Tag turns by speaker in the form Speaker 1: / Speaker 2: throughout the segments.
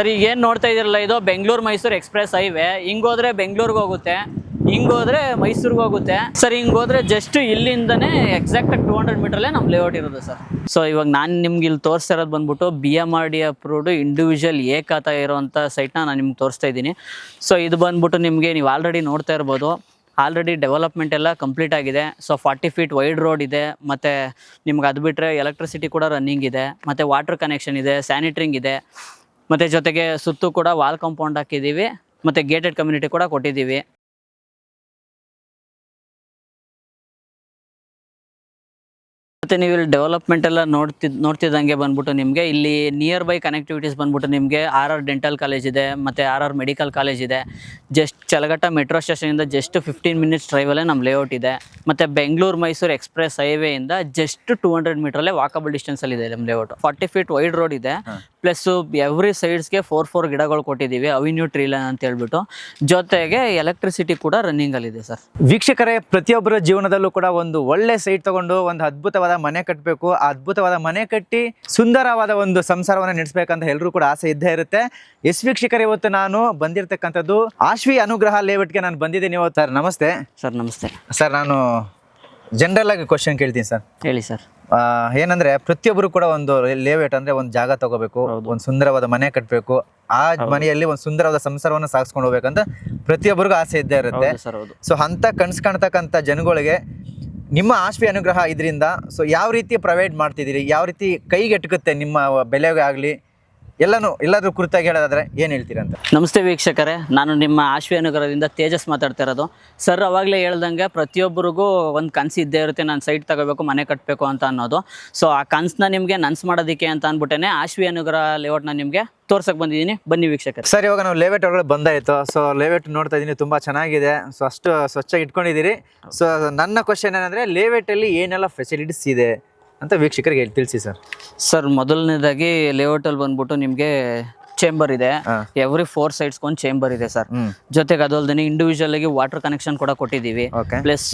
Speaker 1: Sir ಈಗ ಏನು ನೋಡ್ತಾ ಇದ್ದೀರಲ್ಲ, ಇದು ಬೆಂಗಳೂರು ಮೈಸೂರು ಎಕ್ಸ್ಪ್ರೆಸ್ ಹೈವೇ. ಹಿಂಗೋದ್ರೆ ಬೆಂಗಳೂರಿಗೆ ಹೋಗುತ್ತೆ, ಹಿಂಗೋದ್ರೆ ಮೈಸೂರಿಗೆ ಹೋಗುತ್ತೆ ಸರ್. ಹಿಂಗೋದ್ರೆ ಜಸ್ಟ್ ಇಲ್ಲಿಂದನೇ ಎಕ್ಸಾಕ್ಟ್ 200 ಮೀಟರ್ಲೇ ನಮ್ಮ ಲೇಔಟ್ ಇರೋದು ಸರ್. ಸೊ ಇವಾಗ ನಾನು ನಿಮ್ಗೆ ಇಲ್ಲಿ ತೋರಿಸ್ತಾ ಇರೋದು ಬಂದ್ಬಿಟ್ಟು BMRD ಅಪ್ರೂವ್ಡ್ ಇಂಡಿವಿಜುವಲ್ ಖಾತಾ ಇರೋವಂಥ ಸೈಟ್ನ ನಾನು ನಿಮ್ಗೆ ತೋರಿಸ್ತಾ ಇದ್ದೀನಿ. ಸೊ ಇದು ಬಂದ್ಬಿಟ್ಟು ನಿಮಗೆ ನೀವು ಆಲ್ರೆಡಿ ನೋಡ್ತಾ ಇರ್ಬೋದು, ಆಲ್ರೆಡಿ ಡೆವಲಪ್ಮೆಂಟ್ ಎಲ್ಲ ಕಂಪ್ಲೀಟ್ ಆಗಿದೆ. ಸೊ 40 ಫೀಟ್ ವೈಡ್ ರೋಡ್ ಇದೆ, ಮತ್ತು ನಿಮ್ಗೆ ಅದು ಬಿಟ್ಟರೆ ಎಲೆಕ್ಟ್ರಿಸಿಟಿ ಕೂಡ ರನ್ನಿಂಗ್ ಇದೆ, ಮತ್ತು ವಾಟರ್ ಕನೆಕ್ಷನ್ ಇದೆ, ಸ್ಯಾನಿಟ್ರಿಂಗ್ ಇದೆ, ಮತ್ತು ಜೊತೆಗೆ ಸುತ್ತು ಕೂಡ ವಾಲ್ ಕಾಂಪೌಂಡ್ ಹಾಕಿದ್ದೀವಿ, ಮತ್ತು ಗೇಟೆಡ್ ಕಮ್ಯುನಿಟಿ ಕೂಡ ಕೊಟ್ಟಿದ್ದೀವಿ. ಮತ್ತು ನೀವು ಇಲ್ಲಿ ಡೆವಲಪ್ಮೆಂಟ್ ಎಲ್ಲ ನೋಡ್ತಿದ್ದಂಗೆ ಬಂದ್ಬಿಟ್ಟು ನಿಮಗೆ ಇಲ್ಲಿ ನಿಯರ್ ಬೈ ಕನೆಕ್ಟಿವಿಟೀಸ್ ಬಂದ್ಬಿಟ್ಟು ನಿಮಗೆ RR ಡೆಂಟಲ್ ಕಾಲೇಜ್ ಇದೆ, ಮತ್ತು RR ಮೆಡಿಕಲ್ ಕಾಲೇಜ್ ಇದೆ. ಜಸ್ಟ್ ಚಲಘಟ್ಟ ಮೆಟ್ರೋ ಸ್ಟೇಷನಿಂದ ಜಸ್ಟ್ 15 ಮಿನಿಟ್ಸ್ ಡ್ರೈವಲ್ಲೇ ನಮ್ಮ ಲೇಔಟ್ ಇದೆ. ಮತ್ತು ಬೆಂಗಳೂರು ಮೈಸೂರು ಎಕ್ಸ್ಪ್ರೆಸ್ ಹೈವೇಯಿಂದ ಜಸ್ಟ್ 200 ಮೀಟ್ರಲ್ಲೇ ವಾಕಬಲ್ ಡಿಸ್ಟೆನ್ಸಲ್ಲಿ ಇದೆ ನಮ್ಮ ಲೇಔಟ್. 40 ಫೀಟ್ ವೈಡ್ ರೋಡ್ ಇದೆ, ಪ್ಲಸ್ ಎವ್ರಿ ಸೈಡ್ಸ್ಗೆ 4 ಗಿಡಗಳು ಕೊಟ್ಟಿದ್ದೀವಿ, ಅವಿನ್ಯೂ ಟ್ರೀ ಲೈನ್ ಅಂತ ಹೇಳ್ಬಿಟ್ಟು. ಜೊತೆಗೆ ಎಲೆಕ್ಟ್ರಿಸಿಟಿ ಕೂಡ ರನ್ನಿಂಗಲ್ಲಿದೆ ಸರ್.
Speaker 2: ವೀಕ್ಷಕರೇ, ಪ್ರತಿಯೊಬ್ಬರ ಜೀವನದಲ್ಲೂ ಕೂಡ ಒಂದು ಒಳ್ಳೆ ಸೈಟ್ ತಗೊಂಡು ಒಂದು ಅದ್ಭುತವಾದ ಮನೆ ಕಟ್ಟಬೇಕು. ಆ ಅದ್ಭುತವಾದ ಮನೆ ಕಟ್ಟಿ ಸುಂದರವಾದ ಒಂದು ಸಂಸಾರವನ್ನು ನಡೆಸಬೇಕಂತ ಎಲ್ಲರೂ ಕೂಡ ಆಸೆ ಇದ್ದೇ ಇರುತ್ತೆ. ವೀಕ್ಷಕರೇ, ಇವತ್ತು ನಾನು ಬಂದಿರತಕ್ಕಂಥದ್ದು ಆಶ್ವಿ ಅನುಗ್ರಹ ಲೇಔಟ್ಗೆ ನಾನು ಬಂದಿದ್ದೀನಿ ಇವತ್ತು. ಸರ್ ನಮಸ್ತೆ.
Speaker 1: ಸರ್ ನಮಸ್ತೆ
Speaker 2: ಸರ್, ನಾನು ಜನರಲ್ ಆಗಿ ಕ್ವಶನ್ ಕೇಳ್ತೀನಿ ಸರ್.
Speaker 1: ಹೇಳಿ ಸರ್.
Speaker 2: ಏನಂದ್ರೆ ಪ್ರತಿಯೊಬ್ಬರು ಕೂಡ ಒಂದು ಲೇಔಟ್ ಅಂದ್ರೆ ಒಂದು ಜಾಗ ತಗೋಬೇಕು, ಒಂದು ಸುಂದರವಾದ ಮನೆ ಕಟ್ಟಬೇಕು, ಆ ಮನೆಯಲ್ಲಿ ಒಂದು ಸುಂದರವಾದ ಸಂಸಾರವನ್ನು ಸಾಗಿಸ್ಕೊಂಡು ಹೋಗ್ಬೇಕಂತ ಪ್ರತಿಯೊಬ್ಬರಿಗೂ ಆಸೆ ಇದ್ದೇ ಇರುತ್ತೆ. ಸೊ ಅಂತ ಕನ್ಸು ಕಾಣ್ತಕ್ಕಂಥ ಜನಗಳಿಗೆ ನಿಮ್ಮ ಆಶ್ವಿ ಅನುಗ್ರಹ ಇದರಿಂದ ಸೊ ಯಾವ ರೀತಿ ಪ್ರೊವೈಡ್ ಮಾಡ್ತಿದ್ದೀರಿ, ಯಾವ ರೀತಿ ಕೈಗೆಟುಕುತ್ತೆ ನಿಮ್ಮ ಬೆಲೆಗೆ ಆಗಲಿ ಎಲ್ಲಾದ್ರೂ ಕುರಿತಾಗಿ ಹೇಳೋದಾದ್ರೆ ಏನು ಹೇಳ್ತೀರಾ ಅಂತ.
Speaker 1: ನಮಸ್ತೆ ವೀಕ್ಷಕರೇ, ನಾನು ನಿಮ್ಮ ಆಶ್ವಿ ಅನುಗ್ರಹದಿಂದ ತೇಜಸ್ ಮಾತಾಡ್ತಾ ಇರೋದು. ಸರ್ ಅವಾಗಲೇ ಹೇಳ್ದಂಗೆ ಪ್ರತಿಯೊಬ್ಬರಿಗೂ ಒಂದು ಕನಸು ಇದ್ದೇ ಇರುತ್ತೆ, ನಾನು ಸೈಟ್ ತಗೋಬೇಕು, ಮನೆ ಕಟ್ಟಬೇಕು ಅಂತ ಅನ್ನೋದು. ಸೊ ಆ ಕನಸನ್ನ ನಿಮಗೆ ನನ್ಸು ಮಾಡೋದಕ್ಕೆ ಅಂತ ಅಂದ್ಬಿಟ್ಟೆ ಆಶ್ವಿ ಅನುಗ್ರಹ ಲೇಔಟ್ನ ನಿಮಗೆ ತೋರ್ಸಕ್ಕೆ ಬಂದಿದ್ದೀನಿ. ಬನ್ನಿ ವೀಕ್ಷಕರೇ.
Speaker 2: ಸರ್, ಇವಾಗ ನಾವು ಲೇಔಟ್ ಒಳಗಡೆ ಬಂದಾಯಿತು. ಸೊ ಲೇಔಟ್ ನೋಡ್ತಾ ಇದ್ದೀನಿ, ತುಂಬ ಚೆನ್ನಾಗಿದೆ. ಸೊ ಅಷ್ಟು ಸ್ವಚ್ಛವಾಗಿ ಇಟ್ಕೊಂಡಿದ್ದೀರಿ. ಸೊ ನನ್ನ ಕ್ವಶನ್ ಏನಂದರೆ, ಲೇಔಟಲ್ಲಿ ಏನೆಲ್ಲ ಫೆಸಿಲಿಟೀಸ್ ಇದೆ ಅಂತ ವೀಕ್ಷಕರಿಗೆ ತಿಳಿಸಿ ಸರ್.
Speaker 1: ಸರ್ ಮೊದಲನೇದಾಗಿ ಲೇಔಟಲ್ಲಿ ಬಂದ್ಬಿಟ್ಟು ನಿಮಗೆ ಚೇಂಬರ್ ಇದೆ, ಎವ್ರಿ 4 ಸೈಡ್ಸ್ಗೆ ಒಂದು ಚೇಂಬರ್ ಇದೆ ಸರ್. ಜೊತೆಗೆ ಅದಲ್ದೇ ಇಂಡಿವಿಜುವಲ್ ಆಗಿ ವಾಟರ್ ಕನೆಕ್ಷನ್ ಕೂಡ ಕೊಟ್ಟಿದ್ದೀವಿ, ಪ್ಲಸ್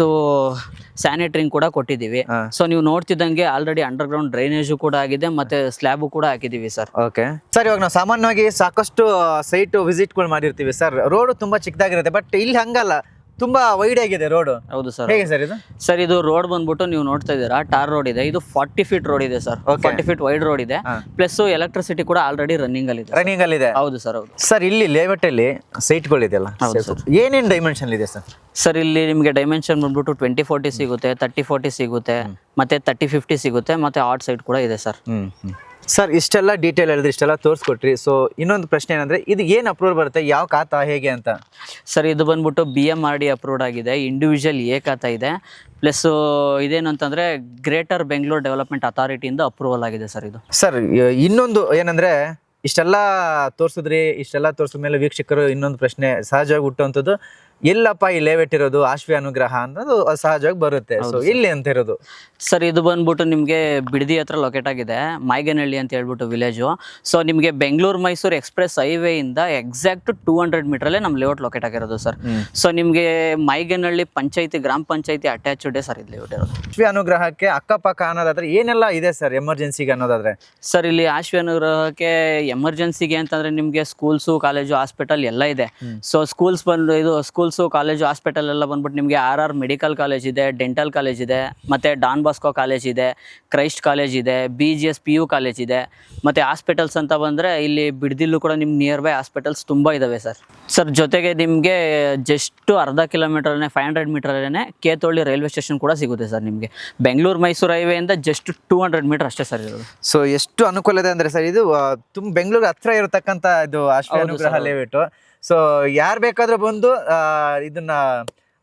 Speaker 1: ಸ್ಯಾನಿಟರಿಂಗ್ ಕೂಡ ಕೊಟ್ಟಿದ್ದೀವಿ. ಸೊ ನೀವು ನೋಡ್ತಿದ್ದಂಗೆ ಆಲ್ರೆಡಿ ಅಂಡರ್ ಗ್ರೌಂಡ್ ಡ್ರೈನೇಜು ಕೂಡ ಆಗಿದೆ, ಮತ್ತೆ ಸ್ಲ್ಯಾಬು ಕೂಡ ಹಾಕಿದ್ದೀವಿ ಸರ್.
Speaker 2: ಓಕೆ ಸರ್, ಇವಾಗ ನಾವು ಸಾಮಾನ್ಯವಾಗಿ ಸಾಕಷ್ಟು ಸೈಟ್ ವಿಸಿಟ್ಗಳು ಮಾಡಿರ್ತೀವಿ ಸರ್. ರೋಡ್ ತುಂಬಾ ಚಿಕ್ಕದಾಗಿರುತ್ತೆ, ಬಟ್ ಇಲ್ಲಿ ಹಂಗಲ್ಲ, ತುಂಬಾ ವೈಡ್ ಆಗಿದೆ ರೋಡ್.
Speaker 1: ಹೌದು ಸರ್.
Speaker 2: ಹೇಗೆ ಸರ್ ಇದು?
Speaker 1: ಸರ್ ಇದು ರೋಡ್ ಬಂದ್ಬಿಟ್ಟು ನೀವು ನೋಡ್ತಾ ಇದ್ದೀರಾ, ಟಾರ್ ರೋಡ್ ಇದೆ. ಇದು 40 ಫೀಟ್ ರೋಡ್ ಇದೆ ಸರ್. 40 ಫೀಟ್ ವೈಡ್ ರೋಡ್ ಇದೆ, ಪ್ಲಸ್ ಎಲೆಕ್ಟ್ರಿಸಿಟಿ ಕೂಡ ಆಲ್ರೆಡಿ ರನ್ನಿಂಗ್ ಅಲ್ಲಿ ಇದೆ. ಹೌದು ಸರ್. ಹೌದು
Speaker 2: ಸರ್, ಇಲ್ಲಿ ಲೇಔಟ್ ಅಲ್ಲಿ ಸೈಟ್ಗಳು ಇದೆಯಲ್ಲ, ಏನೇನು ಡೈಮೆನ್ಷನ್ ಇದೆ ಸರ್?
Speaker 1: ಸರ್ ಇಲ್ಲಿ ನಿಮಗೆ ಡೈಮೆನ್ಷನ್ ಬಂದ್ಬಿಟ್ಟು 2040 ಸಿಗುತ್ತೆ, 3040 ಸಿಗುತ್ತೆ, ಮತ್ತೆ 3050 ಸಿಗುತ್ತೆ, ಮತ್ತೆ ಆಟ್ ಸೈಟ್ ಕೂಡ ಇದೆ ಸರ್.
Speaker 2: ಸರ್, ಇಷ್ಟೆಲ್ಲ ಡೀಟೇಲ್ ಹೇಳಿದ್ರೆ, ಇಷ್ಟೆಲ್ಲ ತೋರಿಸ್ಕೊಟ್ರಿ. ಸೊ ಇನ್ನೊಂದು ಪ್ರಶ್ನೆ ಏನಂದ್ರೆ, ಇದು ಏನು ಅಪ್ರೂವಲ್ ಬರುತ್ತೆ, ಯಾವ ಖಾತಾ ಹೇಗೆ ಅಂತ?
Speaker 1: ಸರ್ ಇದು ಬಂದ್ಬಿಟ್ಟು BMRD ಅಪ್ರೂವ್ಡ್ ಆಗಿದೆ, ಇಂಡಿವಿಜುವಲ್ ಖಾತಾ ಇದೆ, ಪ್ಲಸ್ ಇದೇನು ಅಂತಂದ್ರೆ ಗ್ರೇಟರ್ ಬೆಂಗಳೂರು ಡೆವಲಪ್ಮೆಂಟ್ ಅಥಾರಿಟಿಯಿಂದ ಅಪ್ರೂವಲ್ ಆಗಿದೆ ಸರ್ ಇದು.
Speaker 2: ಸರ್ ಇನ್ನೊಂದು ಏನಂದ್ರೆ, ಇಷ್ಟೆಲ್ಲ ತೋರಿಸಿದ್ಮೇಲೆ ವೀಕ್ಷಕರು ಇನ್ನೊಂದು ಪ್ರಶ್ನೆ ಸಹಜವಾಗಿ ಹುಟ್ಟುವಂಥದ್ದು, ಎಲ್ಲಪ್ಪ ಈ ಲೇಔಟ್ ಇರೋದು ಆಶ್ವಿ ಅನುಗ್ರಹ ಅನ್ನೋದು ಸಹಜವಾಗಿ ಬರುತ್ತೆ. ಸೊ ಇಲ್ಲಿ ಅಂತ ಇರೋದು
Speaker 1: ಸರ್, ಇದು ಬಂದ್ಬಿಟ್ಟು ನಿಮಗೆ ಬಿಡದಿ ಹತ್ರ ಲೊಕೇಟ್ ಆಗಿದೆ, ಮೈಗನಹಳ್ಳಿ ಅಂತ ಹೇಳ್ಬಿಟ್ಟು ವಿಲೇಜು. ಸೊ ನಿಮಗೆ ಬೆಂಗಳೂರು ಮೈಸೂರು ಎಕ್ಸ್ಪ್ರೆಸ್ ಹೈವೇ ಇಂದ ಎಕ್ಸಾಕ್ಟ್ 200 ಮೀಟರಲ್ಲೇ ನಮ್ಮ ಲೇಔಟ್ ಲೊಕೇಟ್ ಆಗಿರೋದು ಸರ್. ಸೊ ನಿಮಗೆ ಮೈಗನಹಳ್ಳಿ ಪಂಚಾಯತಿ, ಗ್ರಾಮ ಪಂಚಾಯತಿ ಅಟ್ಯಾಚ್ಡ್ ಸರ್ ಇದು ಲೇಔಟ್ ಇರೋದು.
Speaker 2: ಆಶ್ವಿ ಅನುಗ್ರಹಕ್ಕೆ ಅಕ್ಕಪಕ್ಕ ಅನ್ನೋದಾದ್ರೆ ಏನೆಲ್ಲ ಇದೆ ಸರ್ ಎಮರ್ಜೆನ್ಸಿಗೆ ಅನ್ನೋದಾದ್ರೆ?
Speaker 1: ಸರ್ ಇಲ್ಲಿ ಆಶ್ವಿ ಅನುಗ್ರಹಕ್ಕೆ ಎಮರ್ಜೆನ್ಸಿಗೆ ಅಂತಂದ್ರೆ ನಿಮಗೆ ಸ್ಕೂಲ್ಸು, ಕಾಲೇಜು, ಹಾಸ್ಪಿಟಲ್ ಎಲ್ಲ ಇದೆ. ಸೊ ಸ್ಕೂಲ್ಸು, ಕಾಲೇಜು, ಹಾಸ್ಪಿಟಲ್ ಎಲ್ಲ ಬಂದ್ಬಿಟ್ಟು ನಿಮಗೆ RR ಮೆಡಿಕಲ್ ಕಾಲೇಜ್ ಇದೆ, ಡೆಂಟಲ್ ಕಾಲೇಜ್ ಇದೆ, ಮತ್ತು ಡಾನ್ ಬಾಸ್ಕೋ ಕಾಲೇಜ್ ಇದೆ, ಕ್ರೈಸ್ಟ್ ಕಾಲೇಜ್ ಇದೆ, BGS PU ಕಾಲೇಜ್ ಇದೆ. ಮತ್ತು ಹಾಸ್ಪಿಟಲ್ಸ್ ಅಂತ ಬಂದರೆ ಇಲ್ಲಿ ಬಿಡದಿಲ್ಲೂ ಕೂಡ ನಿಮ್ಗೆ ನಿಯರ್ ಬೈ ಹಾಸ್ಪಿಟಲ್ಸ್ ತುಂಬ ಇದ್ದಾವೆ ಸರ್. ಸರ್ ಜೊತೆಗೆ ನಿಮಗೆ ಜಸ್ಟ್ ಅರ್ಧ ಕಿಲೋಮೀಟರ್ನೇ 500 ಮೀಟರಲ್ಲೇ ಕೇತೋಳ್ಳಿ ರೈಲ್ವೆ ಸ್ಟೇಷನ್ ಕೂಡ ಸಿಗುತ್ತೆ ಸರ್. ನಿಮಗೆ ಬೆಂಗಳೂರು ಮೈಸೂರು ಹೈವೇಯಿಂದ ಜಸ್ಟ್ 200 ಮೀಟರ್ ಅಷ್ಟೇ ಸರ್ ಇರೋದು.
Speaker 2: ಸೊ ಎಷ್ಟು ಅನುಕೂಲ ಇದೆ ಅಂದರೆ ಸರ್, ಇದು ತುಂಬ ಬೆಂಗಳೂರು ಹತ್ರ ಇರತಕ್ಕಂಥ ಇದು ಆಶ್ವಿ ಅನುಗ್ರಹ ಲೇಔಟ್. ಸೊ ಯಾರು ಬೇಕಾದ್ರೂ ಬಂದು ಇದನ್ನ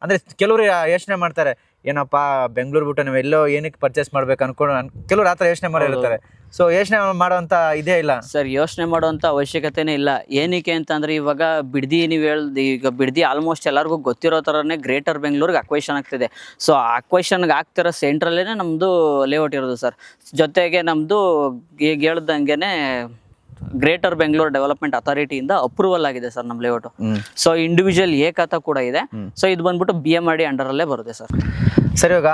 Speaker 2: ಅಂದ್ರೆ ಕೆಲವರು ಯೋಚನೆ ಮಾಡ್ತಾರೆ, ಏನಪ್ಪ ಬೆಂಗಳೂರು ಬಿಟ್ಟು ನಾವು ಎಲ್ಲೋ ಏನಕ್ಕೆ ಪರ್ಚೇಸ್ ಮಾಡ್ಬೇಕು ಅನ್ಕೊಂಡು ಕೆಲವರು ಆ ಥರ ಯೋಚನೆ ಮಾಡಿರ್ತಾರೆ. ಸೊ ಯೋಚನೆ ಮಾಡೋವಂಥ ಇದೇ ಇಲ್ಲ
Speaker 1: ಸರ್, ಯೋಚನೆ ಮಾಡೋವಂಥ ಅವಶ್ಯಕತೆನೇ ಇಲ್ಲ. ಏನಕ್ಕೆ ಅಂತಂದರೆ ಇವಾಗ ಬಿಡದಿ, ನೀವು ಈಗ ಬಿಡದಿ ಆಲ್ಮೋಸ್ಟ್ ಎಲ್ಲರಿಗೂ ಗೊತ್ತಿರೋ ಥರನೇ ಗ್ರೇಟರ್ ಬೆಂಗಳೂರಿಗೆ ಅಕ್ವೈಷನ್ ಆಗ್ತಿದೆ. ಸೊ ಅಕ್ವೈಷನ್ಗೆ ಆಗ್ತಿರೋ ಸೆಂಟ್ರಲ್ಲೇ ನಮ್ಮದು ಲೇಔಟ್ ಇರೋದು ಸರ್. ಜೊತೆಗೆ ನಮ್ಮದು ಈಗ ಹೇಳ್ದಂಗೆ ಗ್ರೇಟರ್ ಬೆಂಗಳೂರು ಡೆವಲಪ್ಮೆಂಟ್ ಅಥಾರಿಟಿಯಿಂದ ಅಪ್ರೂವಲ್ ಆಗಿದೆ ಸರ್ ನಮ್ಮ ಲೇಔಟ್. ಸೊ ಇಂಡಿವಿಜುವಲ್ ಖಾತಾ ಕೂಡ ಇದೆ. ಸೊ ಇದು ಬಂದ್ಬಿಟ್ಟು BMRD ಅಂಡರಲ್ಲೇ ಬರುತ್ತೆ ಸರ್.
Speaker 2: ಸರ್, ಇವಾಗ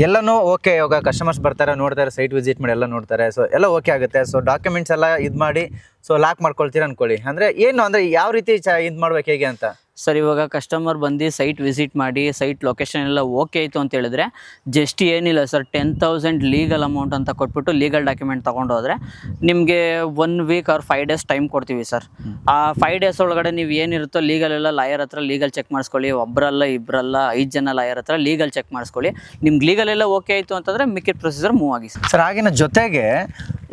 Speaker 2: ಎಲ್ಲನೂ ಓಕೆ, ಇವಾಗ ಕಸ್ಟಮರ್ಸ್ ಬರ್ತಾರೆ, ನೋಡ್ತಾರೆ, ಸೈಟ್ ವಿಸಿಟ್ ಮಾಡಿ ಎಲ್ಲ ನೋಡ್ತಾರೆ, ಸೊ ಎಲ್ಲ ಓಕೆ ಆಗುತ್ತೆ. ಸೊ ಡಾಕ್ಯುಮೆಂಟ್ಸ್ ಎಲ್ಲ ಇದು ಮಾಡಿ ಸೊ ಲಾಕ್ ಮಾಡ್ಕೊಳ್ತೀರಾ ಅನ್ಕೊಳ್ಳಿ, ಅಂದರೆ ಏನು ಅಂದರೆ ಯಾವ ರೀತಿ ಇದು ಮಾಡ್ಬೇಕು ಹೇಗೆ ಅಂತ?
Speaker 1: ಸರ್ ಇವಾಗ ಕಸ್ಟಮರ್ ಬಂದು ಸೈಟ್ ವಿಸಿಟ್ ಮಾಡಿ ಸೈಟ್ ಲೊಕೇಶನ್ ಎಲ್ಲ ಓಕೆ ಆಯಿತು ಅಂತ ಹೇಳಿದ್ರೆ ಜಸ್ಟ್ ಏನಿಲ್ಲ ಸರ್, 10,000 ಲೀಗಲ್ ಅಮೌಂಟ್ ಅಂತ ಕೊಟ್ಬಿಟ್ಟು ಲೀಗಲ್ ಡಾಕ್ಯುಮೆಂಟ್ ತೊಗೊಂಡೋದ್ರೆ ನಿಮಗೆ 1 ವೀಕ್ ಆರ್ 5 ಡೇಸ್ ಟೈಮ್ ಕೊಡ್ತೀವಿ ಸರ್. ಆ 5 ಡೇಸ್ ಒಳಗಡೆ ನೀವು ಏನಿರುತ್ತೋ ಲೀಗಲ್ ಎಲ್ಲ ಲಾಯರ್ ಹತ್ರ ಲೀಗಲ್ ಚೆಕ್ ಮಾಡಿಸ್ಕೊಳ್ಳಿ. ಒಬ್ಬರಲ್ಲ ಇಬ್ಬರಲ್ಲ 5 ಜನ ಲಾಯರ್ ಹತ್ರ ಲೀಗಲ್ ಚೆಕ್ ಮಾಡಿಸ್ಕೊಳ್ಳಿ. ನಿಮ್ಗೆ ಲೀಗಲ್ ಎಲ್ಲ ಓಕೆ ಆಯಿತು ಅಂತಂದರೆ ಮಿಕ್ಕಿದ ಪ್ರೊಸೀಜರ್ ಮೂವ್ ಆಗಿ
Speaker 2: ಸರ್. ಹಾಗೇನ ಜೊತೆಗೆ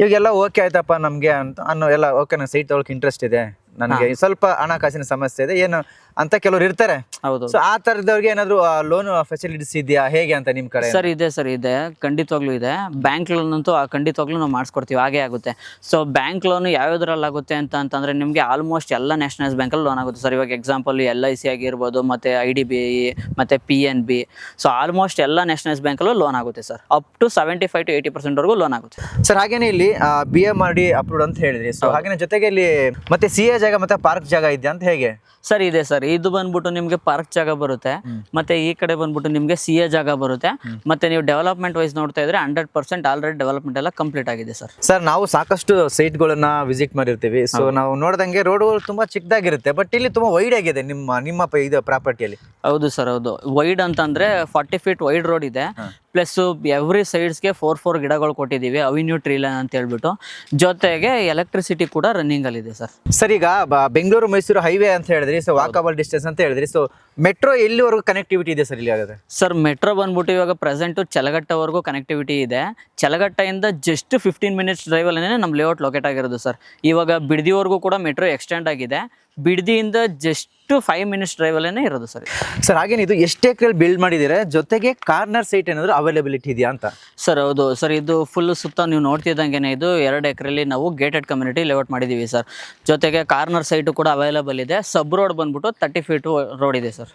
Speaker 2: ಇವಾಗೆಲ್ಲ ಓಕೆ ಆಯ್ತಪ್ಪ ನಮಗೆ ಅಂತ ಅನ್ನೋ ಎಲ್ಲ ಓಕೆ, ನಂಗೆ ಸೈಟ್ ತೊಗೊಳಕ್ಕೆ ಇಂಟ್ರೆಸ್ಟ್ ಇದೆ, ನನಗೆ ಸ್ವಲ್ಪ ಹಣಕಾಸಿನ ಸಮಸ್ಯೆ ಇದೆ ಏನು ಅಂತ ಕೆಲವರು ಇರ್ತಾರೆ.
Speaker 1: ಹೌದು.
Speaker 2: ಸೊ ಆ ಥರದವ್ರಿಗೆ ಏನಾದರೂ ಲೋನ್ ಫೆಸಿಲಿಟೀಸ್ ಇದೆಯಾ ಹೇಗೆ ಅಂತ ನಿಮ್ಮ ಕಡೆ?
Speaker 1: ಸರ್ ಇದೆ ಖಂಡಿತವಾಗ್ಲೂ ಇದೆ. ಬ್ಯಾಂಕ್ ಲೋನ್ ಅಂತೂ ಖಂಡಿತವಾಗ್ಲೂ ನಾವು ಮಾಡಿಸ್ಕೊಡ್ತೀವಿ, ಹಾಗೆ ಆಗುತ್ತೆ. ಸೊ ಬ್ಯಾಂಕ್ ಲೋನ್ ಯಾವ್ಯಾವ್ದ್ರಲ್ಲಿ ಆಗುತ್ತೆ ಅಂತಂದರೆ ನಿಮಗೆ ಆಲ್ಮೋಸ್ಟ್ ಎಲ್ಲ ನ್ಯಾಷನಲೈಸ್ ಬ್ಯಾಂಕಲ್ಲಿ ಲೋನ್ ಆಗುತ್ತೆ ಸರ್. ಇವಾಗ ಎಕ್ಸಾಂಪಲ್ LIC ಆಗಿರ್ಬೋದು, ಮತ್ತು IDBI ಮತ್ತು PNB. ಸೊ ಆಲ್ಮೋಸ್ಟ್ ಎಲ್ಲ ನ್ಯಾಷನಲೈಸ್ ಬ್ಯಾಂಕಲ್ಲೂ ಲೋನ್ ಆಗುತ್ತೆ sir. Up to 75 to 80% loan ಆಗುತ್ತೆ
Speaker 2: ಸರ್. ಹಾಗೇನೆ ಇಲ್ಲಿ BMRD ಅಪ್ರೂವ್ಡ್ ಅಂತ ಹೇಳಿದ್ರಿ. ಸೊ ಹಾಗೇನೆ ಜೊತೆಗೆ ಇಲ್ಲಿ ಮತ್ತೆ CA ಜಾಗ ಮತ್ತೆ ಪಾರ್ಕ್ ಜಾಗ ಇದೆಯಾ ಅಂತ ಹೇಗೆ?
Speaker 1: ಸರ್ ಇದೆ ಸರ್. ಇದು ಬಂದ್ಬಿಟ್ಟು ನಿಮಗೆ ಪಾರ್ಕ್ ಜಾಗ ಬರುತ್ತೆ, ಮತ್ತೆ ಈ ಕಡೆ ಬಂದ್ಬಿಟ್ಟು ನಿಮಗೆ CA ಜಾಗ ಬರುತ್ತೆ. ಮತ್ತೆ ನೀವು ಡೆವಲಪ್ಮೆಂಟ್ ವೈಸ್ ನೋಡ್ತಾ ಇದ್ರೆ 100% ಆಲ್ರೆಡಿ ಡೆವಲಪ್ಮೆಂಟ್ ಎಲ್ಲ ಕಂಪ್ಲೀಟ್ ಆಗಿದೆ ಸರ್.
Speaker 2: ಸರ್ ನಾವು ಸಾಕಷ್ಟು ಸೈಟ್ಗಳನ್ನ ವಿಸಿಟ್ ಮಾಡಿರ್ತೀವಿ. ಸೊ ನಾವು ನೋಡ್ದಂಗೆ ರೋಡ್ಗಳು ತುಂಬಾ ಚಿಕ್ಕದಾಗಿರುತ್ತೆ, ಬಟ್ ಇಲ್ಲಿ ತುಂಬಾ ವೈಡ್ ಆಗಿದೆ ನಿಮ್ಮ ಇದು ಪ್ರಾಪರ್ಟಿಯಲ್ಲಿ.
Speaker 1: ಹೌದು ಸರ್, ಹೌದು. ವೈಡ್ ಅಂತಂದ್ರೆ 40 ಫೀಟ್ ವೈಡ್ ರೋಡ್ ಇದೆ. ಪ್ಲಸ್ ಎವ್ರಿ ಸೈಡ್ಸ್ಗೆ 4 ಗಿಡಗಳು ಕೊಟ್ಟಿದ್ದೀವಿ, ಅವಿನ್ಯೂ ಟ್ರೀ ಲೈನ್ ಅಂತ ಹೇಳ್ಬಿಟ್ಟು. ಜೊತೆಗೆ ಎಲೆಕ್ಟ್ರಿಸಿಟಿ ಕೂಡ ರನ್ನಿಂಗ್ ಅಲ್ಲಿ ಇದೆ ಸರ್.
Speaker 2: ಸರ್ ಈಗ ಬೆಂಗಳೂರು ಮೈಸೂರು ಹೈವೇ ಅಂತ ಹೇಳಿದ್ರಿ, ಸೊ ವಾಕಬಲ್ ಡಿಸ್ಟೆನ್ಸ್ ಅಂತ ಹೇಳಿದ್ರಿ. ಸೊ ಮೆಟ್ರೋ ಎಲ್ಲಿವರೆಗೂ ಕನೆಕ್ಟಿವಿಟಿ ಇದೆ ಸರ್ ಇಲ್ಲಿ ಆಗುತ್ತೆ?
Speaker 1: ಸರ್ ಮೆಟ್ರೋ ಬಂದ್ಬಿಟ್ಟು ಇವಾಗ ಪ್ರೆಸೆಂಟು ಚಲಗಟ್ಟವರೆಗೂ ಕನೆಕ್ಟಿವಿಟಿ ಇದೆ. ಚಲಗಟ್ಟೆಯಿಂದ ಜಸ್ಟ್ 15 ಮಿನಿಟ್ಸ್ ಡ್ರೈವಲ್ಲೇ ನಮ್ಮ ಲೇಔಟ್ ಲೊಕೇಟ್ ಆಗಿರೋದು ಸರ್. ಇವಾಗ ಬಿಡದಿವರೆಗೂ ಕೂಡ ಮೆಟ್ರೋ ಎಕ್ಸ್ಟೆಂಡ್ ಆಗಿದೆ. ಬಿಡದಿಯಿಂದ ಜಸ್ಟ್ 5 ಮಿನಿಟ್ಸ್ ಡ್ರೈವಲ್ಲೇ ಇರೋದು ಸರ್.
Speaker 2: ಸರ್ ಹಾಗೇನು ಇದು ಎಷ್ಟು ಎಕರೆಯಲ್ಲಿ ಬಿಲ್ಡ್ ಮಾಡಿದ್ದೀರಾ? ಜೊತೆಗೆ ಕಾರ್ನರ್ ಸೈಟ್ ಏನಾದರೂ ಅವೈಲೇಬಿಲಿಟಿ ಇದೆಯಾ ಅಂತ?
Speaker 1: ಸರ್ ಹೌದು ಸರ್, ಇದು ಫುಲ್ ಸುತ್ತ ನೀವು ನೋಡ್ತಿದ್ದಂಗೆ ಇದು 2 ಎಕರೆಯಲ್ಲಿ ನಾವು ಗೇಟೆಡ್ ಕಮ್ಯುನಿಟಿ ಲೇಔಟ್ ಮಾಡಿದ್ದೀವಿ ಸರ್. ಜೊತೆಗೆ ಕಾರ್ನರ್ ಸೈಟು ಕೂಡ ಅವೈಲೇಬಲ್ ಇದೆ. ಸಬ್ ರೋಡ್ ಬಂದ್ಬಿಟ್ಟು 30 ಫೀಟ್ ರೋಡ್ ಇದೆ ಸರ್.